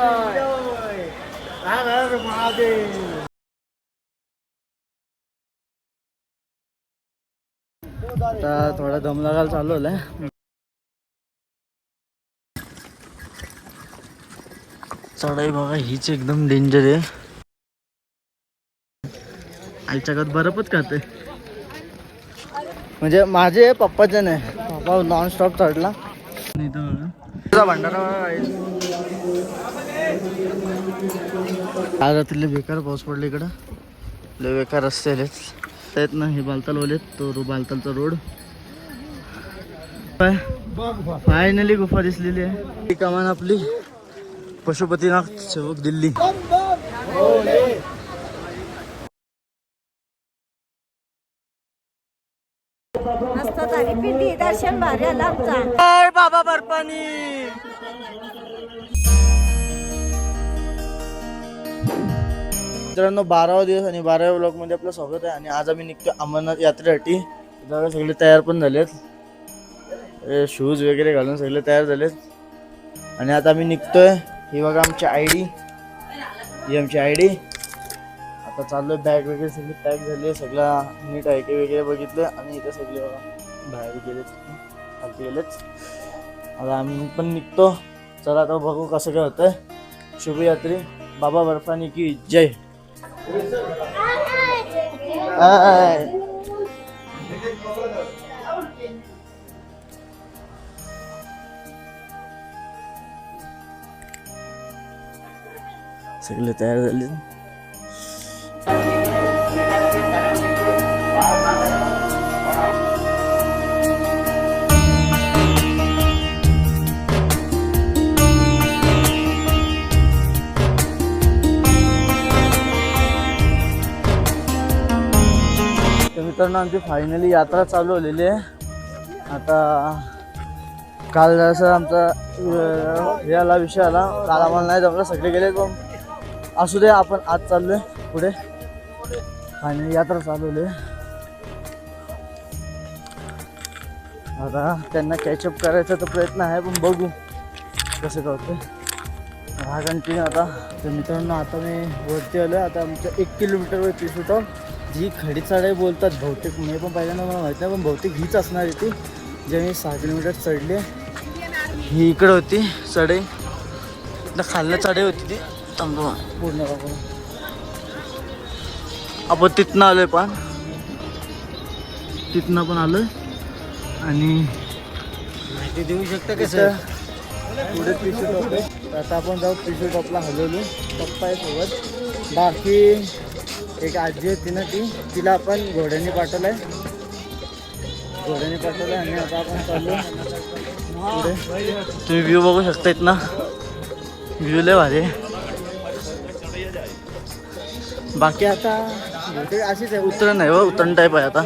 हर हर महादेव. आता थोडा दम लागायला चालू झालाय. चढाई बघा हीच एकदम डेंजर आहे. आईच्या गावात बर्फच खाते. म्हणजे माझे पप्पाचे नाही, पप्पा नॉन स्टॉप चढला. भंडारा आज रात्री बेकार पाऊस पडला इकडं. लय बेकार रस्ते आहेत ना. हे बालताल वालेत, तो बालतालचा रोड. फायनली गुफा दिसलेली आहे. ही कमान आपली पशुपतीनाथ सेवक दिल्ली. दर्शन भारी बाबा बर्फानी. मित्रांनो 12वा दिवस आणि 12व्या ब्लॉग मध्ये आपलं स्वागत आहे. आणि आज आम्ही निघतो अमरनाथ यात्रेसाठी. सगळे तयार पण झालेत, शूज वगैरे घालून सगळे तयार झालेत. आणि आता आम्ही निघतोय. ही बघा आमची आयडी, ही आमची आयडी. आता चाललोय, बॅग वगैरे सगळी पॅक झाली, सगळा नीट आयटी वगैरे बघितलं. आणि इथे सगळे बघा बाहेर गेलेत, खालती गेलेच. आता आम्ही पण निघतो. चला आता बघू कसं काय होतंय. शुभयात्री. बाबा बर्फानी की जय. सगळे तयार झाले. मित्रांनो आमची फायनली यात्रा चालू झालेली आहे. आता काल जसं आमचा हे आला, विषय आला, काल आम्हाला नाही जमलं, सगळे गेले. पण असू दे, आपण आज चाललोय पुढे. फायनली यात्रा चालू झाली. आता त्यांना कॅचअप करायचा तर प्रयत्न आहे, पण बघू कसं काय होतं. हा कंटिन्यू आता. तर मित्रांनो आता मी वरती आलो. आता आमच्या 1 किलोमीटरवर पिसुटॉप, जी खडी चढाई बोलतात बहुतेक. मी पण पहिल्यांदा मला माहिती नाही, पण बहुतेक हीच असणार आहे ती, जे मी 6 किलोमीटर चढली. ही इकडे होती चढाई, खाल्लं चढाई होती ती. पूर्ण आपण तिथनं आलोय, पण तिथनं पण आलोय. आणि माहिती देऊ शकता कसं पुढे पिसुटॉप आहे. आता आपण जाऊ पिसुटॉपला. हलवलो पप्पा आहे सोबत. बाकी एक आजी होती ना, तिला आपण घोड्याने पाठवलंय. आणि आता आपण चाललो पुढे. तुम्ही व्ह्यू बघू शकता ना, व्ह्यू लय भारी. बाकी आता अशीच आहे, उतरण नाही व उतरण टाईप आहे. आता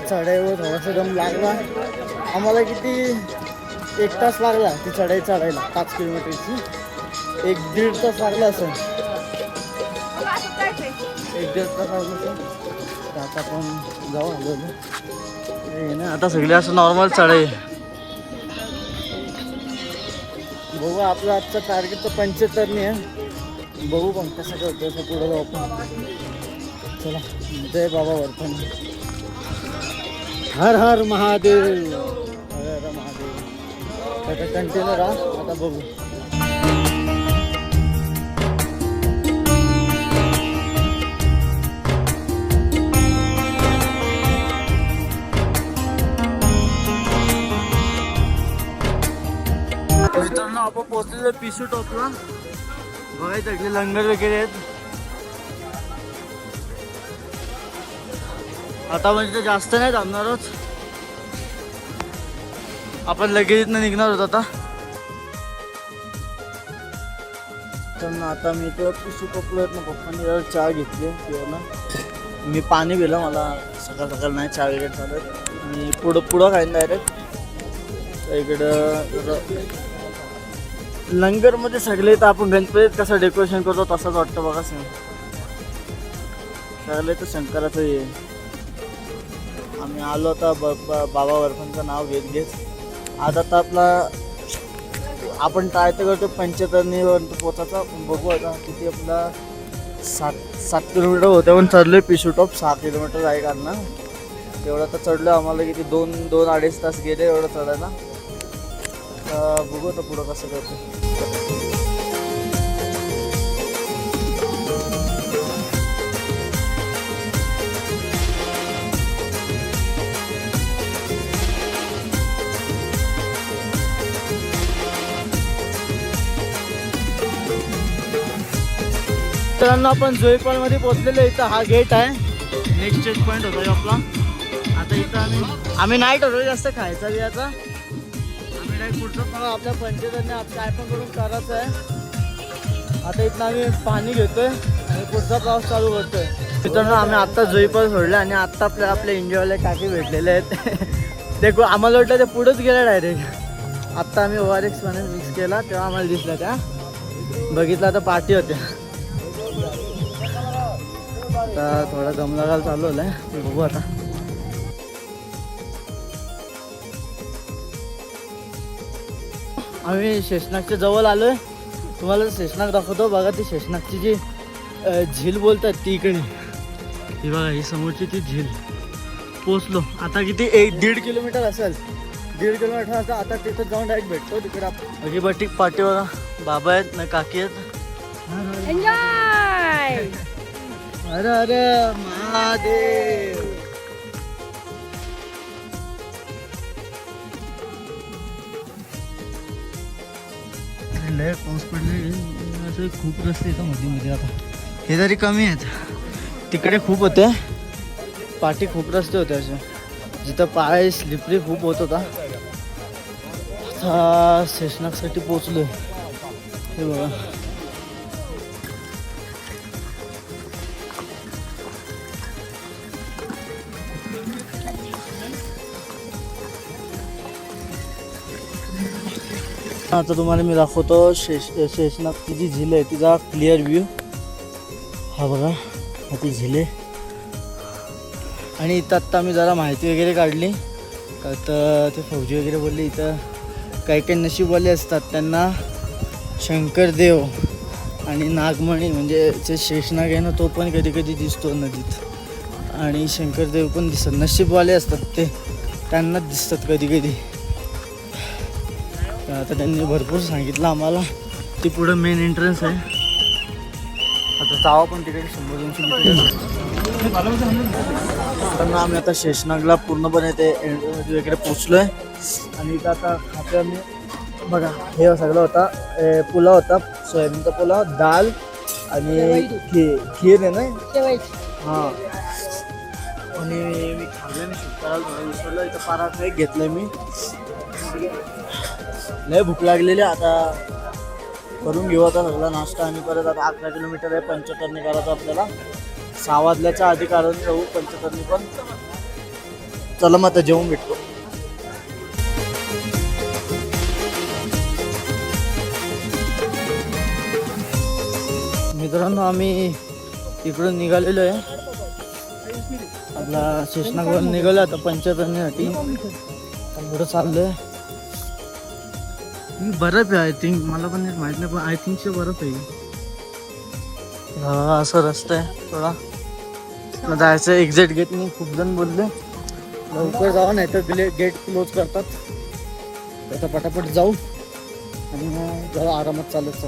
चढाईवर थोडासा दम लागला आम्हाला. किती 1 तास लागला ती चढाई चढायला. 5 किलोमीटरची 1-1.5 तास लागला असेल. 1-1.5 तास लागला. आता आपण जाऊ आलो ना. आता सगळे असं नॉर्मल चढाई. बघू, आपलं आजचं टार्गेट तर 75 आहे. बघू पण कसं काय होतं. असं पुढं जाऊ आपण. चला, जय बाबा बर्फानी. हर हर महादेव. हर हर महादेव. आता कंटिन्यू राहा. आता बघू. मित्रांनो आपण पोहोचलेलो पिसुटॉपला. बघायचं इकडे लंगर वगैरे आहेत. आता म्हणजे जास्त नाही थांबणारच, आपण लगेच इथनं निघणार होतो. आता मी तर पिसुटॉपला येत ना, पप्पांनी चहा घेतली ना. मी पाणी पिलं, मला सकाळ सकाळ नाही चहा वगैरे चालत. मी पुढं खाईन डायरेक्ट. इकडं लंगरमध्ये सगळे तर आपण गणपतीत कसं डेकोरेशन करतो तसंच वाटतं बघा. सगळे तर शंकराचं हे. आम्ही आलो आता बाबा बर्फांचं नाव घेत आज आता आपला आपण ट्राय तर करतो 75 पोचायचा. बघू आता किती आपला 7 किलोमीटर होते पण चढलोय पिशू टॉप 6 किलोमीटर आहे कारण तेवढं तर चढलो. आम्हाला किती 2-2.5 तास गेले एवढं चढायला. बघू आता पुढं कसं करतो. मित्रांनो आपण जोईपालमध्ये पोहोचलेलो. इथं हा गेट आहे. नेक्स्ट चेक पॉईंट होता आपला. आता इथं आम्ही नाही ठरवलं जास्त खायचा बियाचा. आम्ही डायरेक्ट पुढचं मला आपल्या पंचायतीने काय पण करून करायचं आहे. आता इथं आम्ही पाणी घेतोय आणि पुढचा प्रवास चालू करतोय. मित्रांनो आम्ही आत्ता जोईपाल सोडलं आणि आत्ता आपले एन्जॉयवाले काकी भेटलेले आहेत. ते आम्हाला वाटलं ते पुढंच गेलं डायरेक्ट. आत्ता आम्ही ORX पाणी मिक्स केला तेव्हा आम्हाला दिसलं. त्या बघितलं तर पार्टी होत्या. आता थोडा गमला घाल चालू झालाय. बघू आता. आम्ही शेषनागच्या जवळ आलोय. तुम्हाला शेषनाग दाखवतो. बघा ती शेषनागची जी झील बोलतात ती इकडे. ही बघा ही समोरची ती झील. पोचलो आता. किती 1-1.5 किलोमीटर असेल. 1.5 किलोमीटर असं. आता तिथं जाऊन डायरेक्ट भेटतो तिकडे. बाकी बटीक पाठी बघा. बाबा आहेत ना काकी आहेत. एन्जॉय. अरे अरे महादेव. लय पाऊस पडले. असे खूप रस्ते येतात मध्ये. आता हे तरी कमी आहेत. तिकडे खूप होते. पाठी खूप रस्ते होते असे जिथं पाय स्लिपरी खूप होत होता. आता शेषनागसाठी पोचलोय. हे बघा. आता तुम्हाला मी दाखवतो शेषनागची जी झील आहे तिचा क्लिअर व्ह्यू. हा बघा हा ती झील आहे. आणि इथं आत्ता मी जरा माहिती वगैरे काढली. का तर ते फौजी वगैरे बोलले इथं काही नशीबवाले असतात त्यांना शंकरदेव आणि नागमणी म्हणजे जे शेषनाग आहे ना तो पण कधी कधी दिसतो नदीत. आणि शंकरदेव पण दिसतात. नशीबवाले असतात ते त्यांनाच दिसतात कधी कधी. आता त्यांनी भरपूर सांगितलं आम्हाला. ती पुढं मेन एंट्रन्स आहे. आता जावा पण तिकडे 100-200 मीटर. आम्ही आता शेषनागला पूर्णपणे ते एंट्रन्स वगैरे पोचलोय. आणि इथं आता खाते आम्ही. बघा हे सगळं होता. पुलाव होता. सोयाबीनचा पुलाव, दाल आणि खीर आहे ना. हां आणि मी खाल्लं. मी शूट करायला थोडं विसरलो. इथं पराठा एक घेतलं मी. लय भूक लागलेली. आता करून घेऊ आता सगळा नाश्ता. आणि परत आता 11 किलोमीटर आहे. पंचतरणी करायचं आपल्याला. 6 वाजल्याच्या आधी काढून जाऊ पंचतरणी पण. चला मग आता जेवून भेटतो. मित्रांनो आम्ही इकडून निघालेलो आहे. आपला शेषनागवर निघालो आता पंचतरणीसाठी. पुढं चाललोय. बरफ आहे आय थिंक. मला पण माहित नाही पण आय थिंक बरफ आहे. हा असं रस्ता आहे थोडा जायचं. एक्झॅक्ट गेट नाही. खूप जण बोलले लवकर जावं नाही तर गेट क्लोज करतात. आता पटापट जाऊ आणि मग जाऊ आरामात चालत.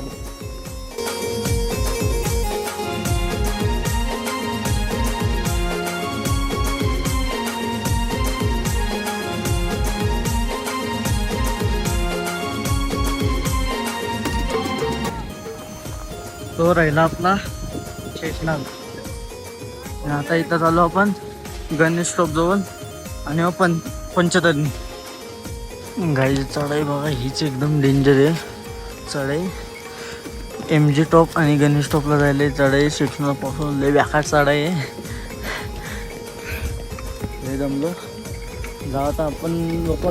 तो राहिला आपला शेषनाग. आता इथं चालू आपण गणेश स्टॉप जवळ आणि मग पंचतरणी. गाईची चढाई बघा हीच एकदम डेंजर आहे चढाई. MG टॉप आणि गणेश टॉपला जायला चढाई. शेषनागपासून लय बेकार चढाई आहे. लय दमलो. जाऊ आता आपण लोक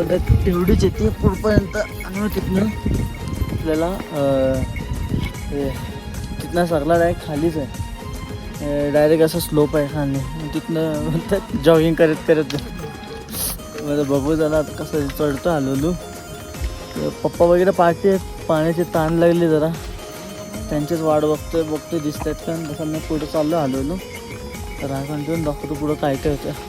तेवढीच येते पुढपर्यंत. आणि मग तिथनं आपल्याला तिथनं सरला डायरेक्ट खालीच आहे. डायरेक्ट असं स्लोप आहे खाली. तिथनं म्हणतात जॉगिंग करत मला बघू झाला आता कसं चढतो हलवलू. पप्पा वगैरे पार्टी आहेत, पाण्याची ताण लागली जरा, त्यांचीच वाट बघतोय दिसत आहेत का. तसं मी पुढे चाललो हलवलो, तर हा कंटिन्यू दाखवतो पुढं काय काय होतं.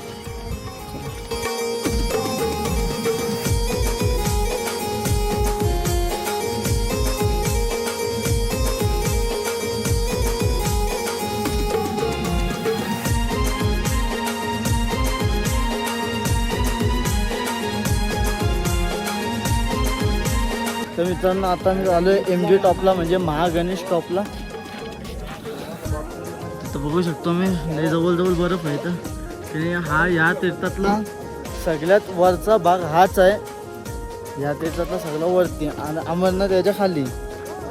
तर मित्रांनो आता मी आलो आहे MG टॉपला, म्हणजे महागणेश टॉपला. तर बघू शकतो मी लय जवळ बर्फ आहे. तर हा या तीर्थातला सगळ्यात वरचा भाग हाच आहे. या तीर्थातला सगळा वरती आणि अमरनाथ याच्या खाली.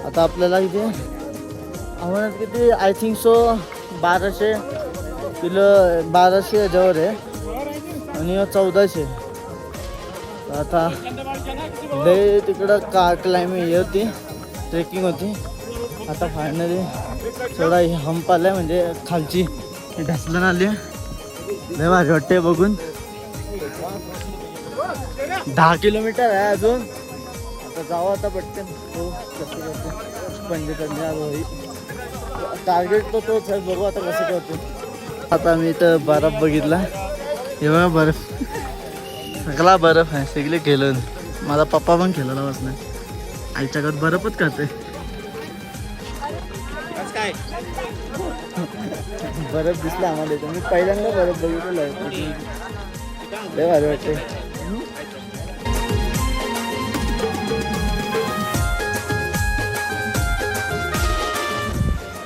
आता आपल्याला इथे अमरनाथ किती आय थिंक सो 1200 किलो, 1200 याच्यावर आहे आणि 1400. आता लय तिकडं क्लाइम्बिंग होती, ट्रेकिंग होती. आता फायनली थोडा हंप आलाय, म्हणजे खालची ढसलन आली. लय भारी वाटते बघून. 10 किलोमीटर आहे अजून. आता जाऊ आता पटकन. हो कसं करते पंचकन्या टार्गेट तो तोच आहे. बघू आता कसं करतो. आता मी इथं बर्फ बघितला. हे बघा बर्फ, सगळा बर्फ आहे. सगळे खेळून माझा पप्पा पण खेळायला बसला. आईच्या घरात बर्फच खाते. बर्फ दिसला आम्हाला इथं. मी पहिल्यांदा बर्फ बघितलेला आहे. लय भारी वाटते.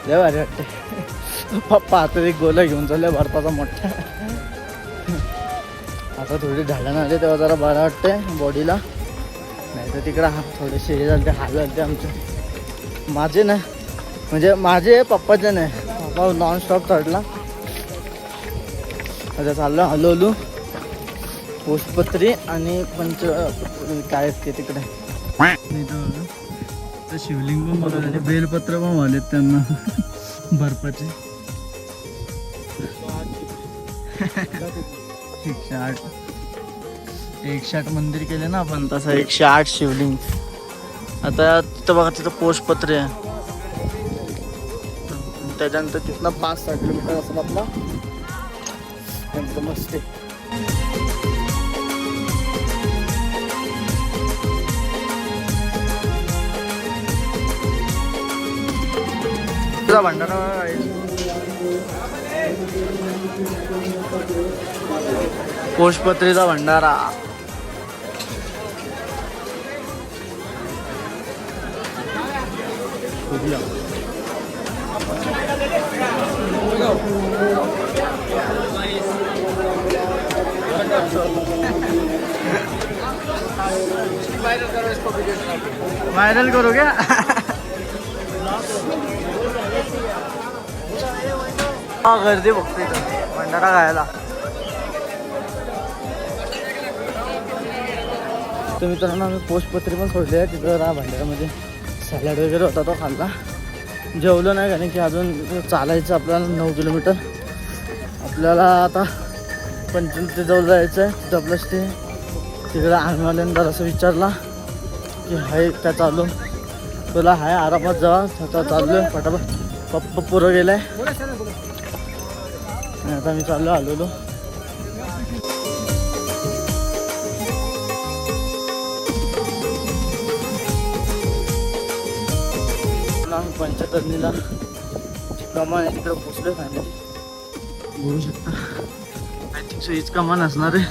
लय भारी वाटते. पप्पा आता एक गोला घेऊन चालले बर्फाचा मोठा. आता थोडी ढाळण आले तेव्हा जरा बरं वाटते बॉडीला. नाही तर तिकडं थोडेसे हे झाले, हाल झाले आमचे. माझे नाही, म्हणजे माझे पप्पाचे नाही. पप्पा नॉनस्टॉप चढला. आता चाललो हलवलू पुष्पत्री आणि काय ते तिकडे. तर शिवलिंग पण बघा, बेलपत्र पण वालेत त्यांना बर्फाचे. 108 मंदिर केले ना आपण, तसं 108 शिवलिंग. आता तिथं बघा, तिथं पोषपत्र आहे. त्याच्यानंतर तिथनं 5-6 किलोमीटर असं आपला एकदम मस्त. भंडारा पोषपत्रीचा भंडारा. वायरल करू क्या? हा गर्दी बघते इथं भंडारा खायला. तर मित्रांनो आम्ही पोषपत्री पण सोडली आहे. तिथं भंडाऱ्यामध्ये सॅलड वगैरे होता, तो खाल्ला. जेवलो नाही कारण की अजून चालायचं आपल्याला 9 किलोमीटर. आपल्याला आता पंचवटी जवळ जायचं आहे. तिथं आपलं स्टे. तिकडं आम्हाला असं विचारला की हाय काय चालू. तुला हाय आरामात जावा. आता चाललो आहे फटाफट. पप्पा पुरं गेलाय. आता मी चाललो आलेलो. आम्ही पंचतरणीला कमान आहे तिकडे पोचलो. फायनली बघू शकता. आय थिंक सो हीच कमान असणार आहे.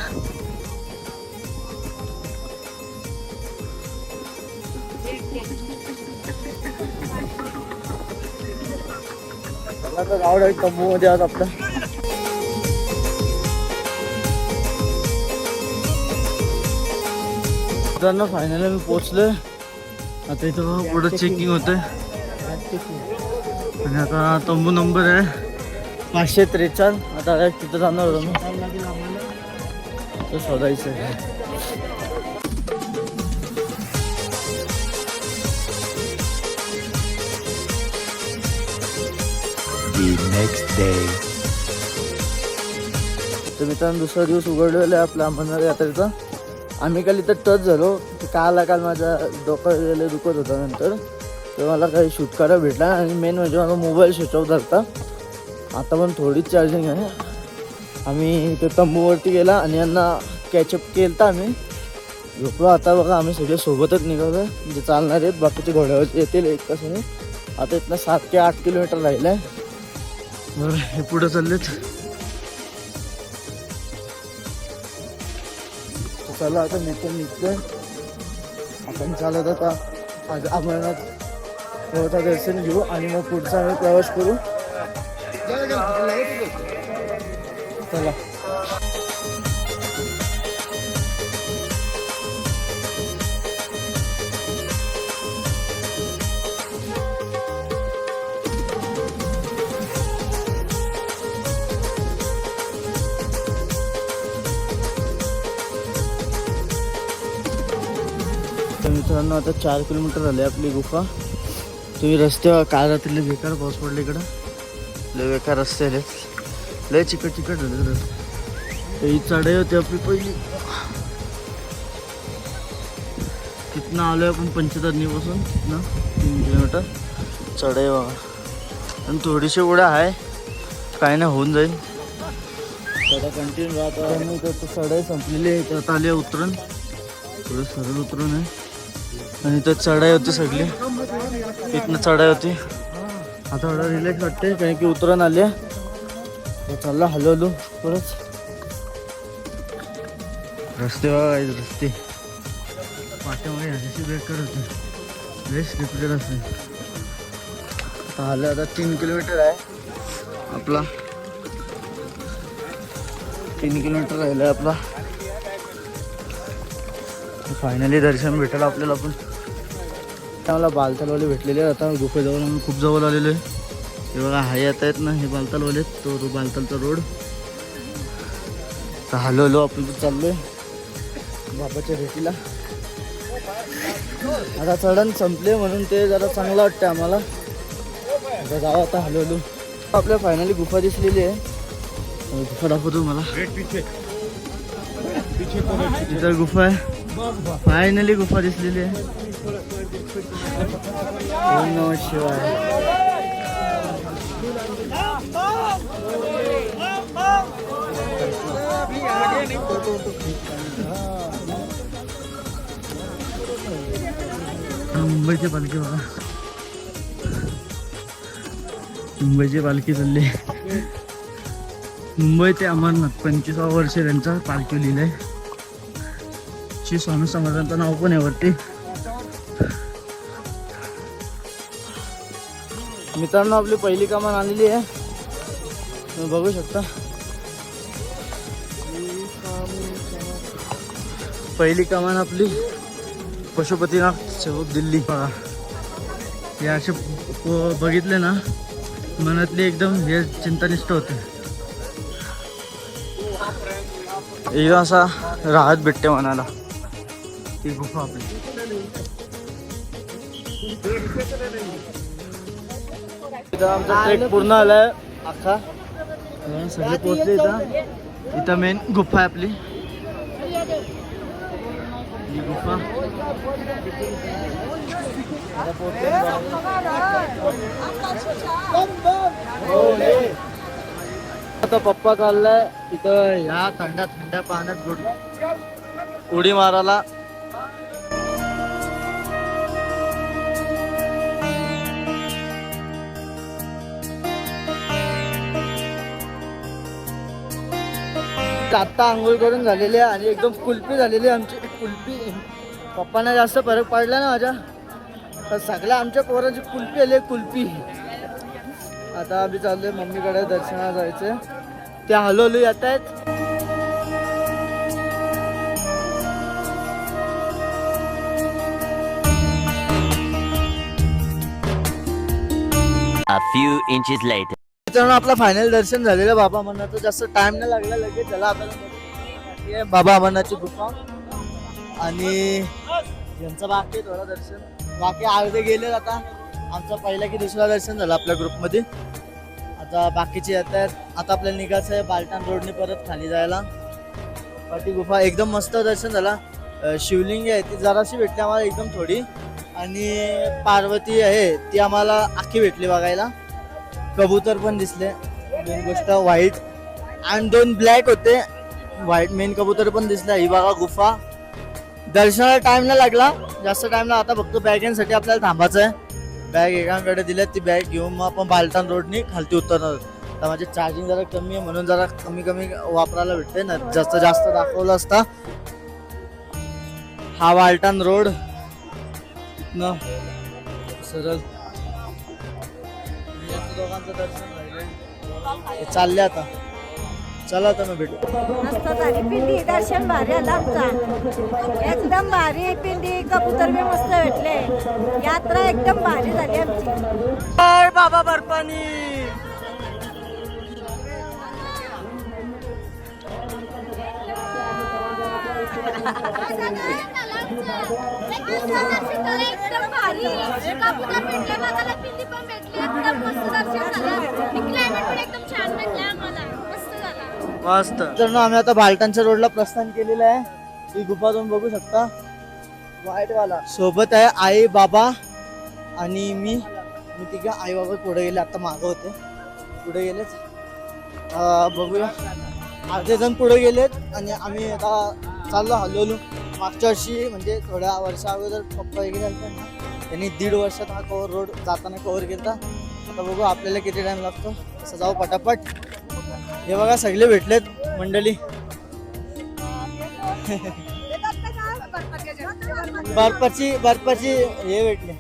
गावडा तंबू मध्ये आज आपला. मित्रांनो फायनली मी पोचलोय. आता इथं पुढं चेकिंग होतंय आणि आता तंबू नंबर आहे 543. आता तिथं जाणार होतो मी, शोधायचं आहे. Next day. तर मित्रांनो दुसरा दिवस उघडलेला आहे आपल्या अमरनाथ यात्रेचा. आम्ही काल इथं टच झालो की काल माझा डोकं गेलं दुखत होता नंतर, तर मला काही शूट करायला भेटला. आणि मेन म्हणजे माझा मोबाईल स्विच ऑफ झाला. आता पण थोडीच चार्जिंग आहे. आम्ही ते तंबूवरती गेला आणि यांना कॅचअप केलं तर आम्ही झोपलो. आता बघा आम्ही सगळे सोबतच निघालो, म्हणजे चालणार आहेत. बाकीचे घोड्यावरती येतील एक तासाने. आता इथनं 7 ते 8 किलोमीटर राहिलं आहे. बरं हे पुढं चाललेत. चला आता निघतोय आपण. चालत आता आज अमरनाथ दर्शन घेऊ आणि मग पुढचा आम्ही प्रवास करू. चला तर मित्रांनो आता 4 किलोमीटर झाले आपली गुफा. तुम्ही रस्त्यावर काल रात्री बेकार पाऊस पडला इकडं. लय बेकार रस्ते आले, लय चिकट झाले रस्ते. ही चढाई होती आपली पहिली. तिथनं आलोय आपण पंचतरणीपासून ना 3 किलोमीटर चढाई बघा. आणि थोडीशी उड्या आहे, काय नाही होऊन जाईल. आता कंटिन्यू राहतो. चढाई संपलेली आहे. त्यात आले उतरण, थोडं सरळ उतरून आहे. आणि इथं चढाई होती सगळी, इथनं चढाई होती. आता थोडं रिलॅक्स वाटते कारण की उतरण आले. चालला हलवलो परत. रस्ते बघा, रस्ते पाट्यामुळे ह्याची ब्रेक करत होते, लय स्लिपरी रस्ते. आता आलं, आता 3 किलोमीटर आहे आपला. 3 किलोमीटर राहिलं आहे आपला. फायनली दर्शन भेटेल आपल्याला. पण मला बालतालवाले भेटलेले. आता गुफेजवळ आम्ही खूप जवळ आलेलो आहे. हे बघा हाय येत आहेत ना, हे बालतालवाले. तो बालतालचा रोड. तर हलवलो आपण चाललोय बाबाच्या भेटीला. आता चढण संपले म्हणून ते जरा चांगलं वाटतं आम्हाला. आता जाऊ, आता हलवलो. आपल्या फायनली गुफा दिसलेली आहे. गुफा दाखवतो मला. इथं गुफा आहे. फायनली गुफा दिसलेली आहे. ओम नमः शिवाय. मुंबईची पालखी बघा, मुंबईची पालखी चालली. मुंबई ते अमरनाथ 25 वर्ष त्यांचा पालखी लिहिलंय. श्री स्वामी समर्थांचं नाव पण आहे वरती. मित्रांनो आपली पहिली कमान आलेली आहे, तुम्ही बघू शकता. पहिली कमान आपली पशुपतीनाथ सेवक दिल्ली. बघा हे असे बघितले ना, मनातली एकदम हे चिंतानिष्ठ होते. एकदम असा राहत भेटते मनाला ती गुफा आपली. आमचा ट्रेक पूर्ण आलाय अख्खा. सगळे पोहोचले इथं मेन गुफा आहे आपली. ही गुफा आता पप्पा चाललाय इथं ह्या थंड्या पाण्यात उडी मारायला. आत्ता आंघोळ करून झालेली आहे आणि एकदम कुल्फी झालेली आहे आमची कुल्फी. पप्पांना जास्त फरक पडला ना माझ्या, तर सगळ्या आमच्या पोरांची कुल्फी आली कुल्फी. आता आम्ही चाललोय मम्मीकडे दर्शनाला जायचं. त्या हलवलो येत आहेत. A few inches later. मित्रांनो आपला फायनल दर्शन झालेलं बाबा अमरनाथचं. जास्त टाइम नाही लागला, लगेच त्याला आपल्याला बाबा अमरनाथची गुफा. आणि यांचं बाकी थोडं दर्शन, बाकी अर्धे गेले. आता आमचा पहिला की दुसरा दर्शन झालं आपल्या ग्रुपमध्ये. आता बाकीचे येत आहेत. आता आपल्याला निघायचं आहे बालटाण रोडने परत खाली जायला. पाठी गुफा एकदम मस्त दर्शन झाला. शिवलिंग आहे ती जराशी भेटली आम्हाला एकदम थोडी, आणि पार्वती आहे ती आम्हाला आखी भेटली बघायला. कबूतर पण दिसले, दोन गोष्ट व्हाईट आणि 2 ब्लॅक होते. व्हाईट मेन कबूतर पण दिसले. ही बघा गुफा. दर्शनाला टाइम नाही लागला जास्त टाइमला. आता फक्त बॅगांसाठी आपल्याला थांबायचं आहे. बॅग एकाकडे दिल्यात, ती बॅग घेऊन मग आपण बालटान रोडनी खालती उतरणार. तर माझे चार्जिंग जरा कमी आहे म्हणून जरा कमी कमी वापरायला भेटते ना, जास्त जास्त दाखवलं असता. हा बालटान रोड इथनं सरळ दोघांचं दर्शन राहिलंय. चालले आता. चला आता मग भेटू. मस्त झाली पिंडी. दर्शन भारी आलं आमचा, एकदम भारी पिंडी. कबूतर बी मस्त भेटले. यात्रा एकदम भारी झाली आमची. जय बाबा बर्फानी. एकदम भारी कबूतर भेटले, बघायला पिंडी पण भेटली. एकदम मस्त दर्शन झालं. क्लायमेट पण एकदम छान भेटलं आम्हाला. मस्त झालं. मस्त. तर आम्ही आता बालटांच्या रोडला प्रस्थान केलेलं आहे. ही गुफा तुम्ही बघू शकता. व्हाईट वाला सोबत आहे आई बाबा आणि मी तिघं. आई बाबा पुढे गेले, आता मागं होते, पुढे गेलेत. बघूया, अर्धे जण पुढे गेलेत आणि आम्ही आता चाललो हलवलो. मागच्या वर्षी म्हणजे थोड्या वर्षा अगोदर पप्पा वगैरे आले ना, त्यांनी 1.5 वर्षात हा कव्हर रोड जाताना कव्हर केला. आता बघू आपल्याला किती टाइम लागतो. असं जाऊ पटापट. हे बघा सगळे भेटलेत मंडळी. बर्फाची हे भेटले.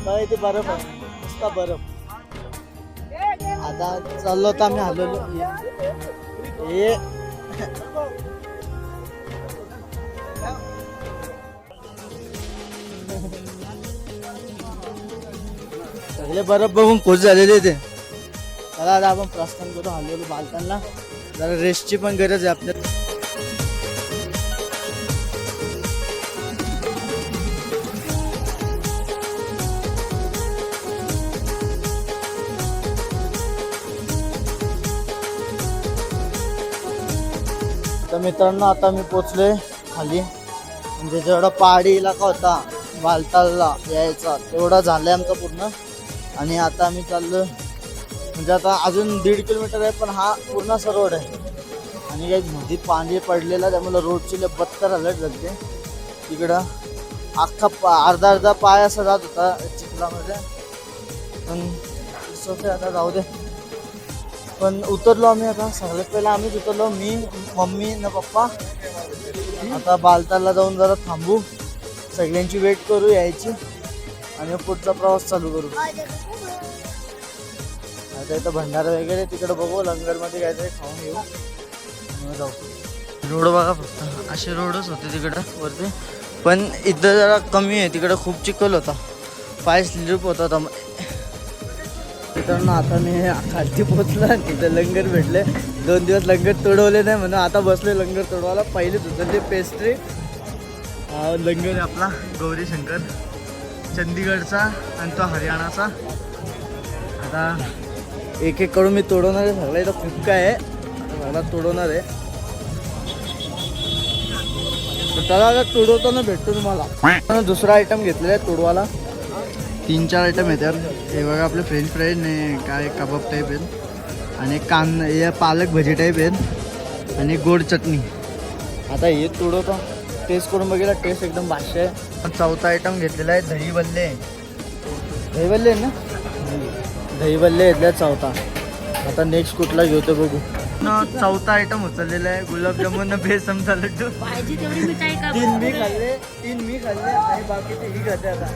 बघा इथे बर्फ आहे, नुसता बर्फ. आता चाललो होता आम्ही हलवलो. हे सगळे बर्फ बघून खुश झालेले ते. चला आता आपण प्रस्थान करू हलवलो बालताना. जरा रेस्टची पण गरज आहे आपल्याला. तर मित्रांनो आता मी पोचलोय खाली. म्हणजे जेवढा पहाडी इलाका होता बालतालला यायचा तेवढा झालाय आमचा पूर्ण. आणि आता आम्ही चाललो, म्हणजे आता अजून 1.5 किलोमीटर आहे, पण हा पूर्ण असा रोड आहे. आणि काही मध्ये पाणी पडलेला, त्यामुळे रोडची बत्तर अलर्ट झाली. तिकडं अख्खा अर्धा पाय असा जात होता चिखलामध्ये. पण सोपे आता जाऊ दे. पण उतरलो आम्ही आता. सगळ्यात पहिला आम्हीच उतरलो, मी मम्मी न पप्पा. आता बालतालला जाऊन जरा थांबू, सगळ्यांची वेट करू यायची आणि पुढचा प्रवास चालू करू. आता इथं भंडारा वगैरे तिकडे बघू, लंगरमध्ये काहीतरी खाऊन घेऊ आणि जाऊ. रोड बघा फक्त असे रोडच होते तिकडं वरती, पण इथं जरा कमी आहे. तिकडं खूप चिखल होता, पाय स्लिप होता होता. मित्रांनो आता मी खालती पोचलो आणि तिथं लंगर भेटले. 2 दिवस लंगर तोडवले नाही म्हणून आता बसले लंगर तोडवायला. पहिलेच होतं ते पेस्ट्री. हा लंगर आहे आपला गौरी शंकर, चंदीगडचा आणि तो हरियाणाचा. आता एक एक कडून मी तोडवणार आहे. सगळं इथं खूप काय आहे, मला तोडवणार आहे. त्याला तोडवताना भेटतो तुम्हाला. दुसरा आयटम घेतलेला आहे तोडवाला. 3-4 आयटम आहेत यार. हे बघा आपले फ्रेंच फ्राईज ने काय कबाब टाईप आहेत, आणि हे पालक भजी टाईप आहेत, आणि गोड चटणी. आता हे तोडवतो, टेस्ट करून बघितला. टेस्ट एकदम भाष्य आहे. चौथा आयटम घेतलेला आहे दही बल्ले. दही बल्ले ना, दही बल्ले घेतले चौथा. आता नेक्स्ट कुठला घेतो बघू. चौथा आयटम उचललेला आहे गुलाबजामुन बेसमचा लड्डू. 3 मी खाल्ले आणि बाकीचे ही खाते आता.